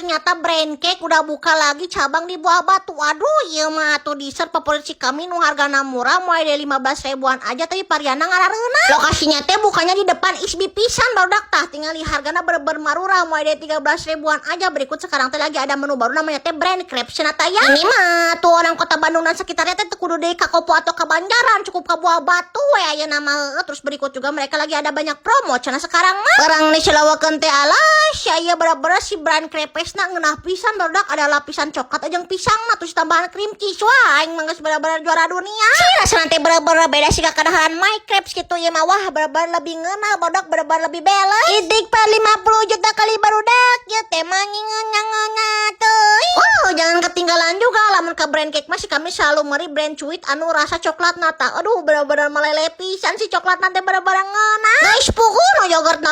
ternyata brand cake udah buka lagi cabang di Buah Batu. Aduh, iya mah tuh dessert favorit si kami nu hargana murah mulai dari 15 ribuan aja tapi Pariana ngarareuna. Lokasinya teh bukanya di depan Isbi pisan barudak tah. Tinggal di hargana bener-bener marurah mulai dari 13 ribuan aja. Berikut sekarang teh lagi ada menu baru namanya teh brand crepe cenah ya. Ini mah tuh orang kota Bandung dan sekitarnya teh kudu deui ka Kopo atau ka Banjaran, cukup ka Buah Batu we aya nama. Terus berikut juga mereka lagi ada banyak promo cenah sekarang mah. Orang nih selawakeun teh alas ya bener-bener si brand crepesna ngeunah pisan barudak ada lapisan coklat jeung pisang nah terus tambahan cream cheese wah aing mah geus bener-bener juara dunia. Rasana teh bener-bener beda sih kadaharan My Crepes gitu ya mah wah bener-bener lebih ngeunah barudak bener-bener lebih beles. Idik per 50 juta kali barudak ya teh mah ngeunah teuy. Oh jangan ketinggalan juga lamun ka brand cake masih kami selalu meri brand cuit anu rasa coklat nata. Aduh bener-bener meleleh pisan si coklat nanti bener-bener ngeunah. Guys pukul no yogurt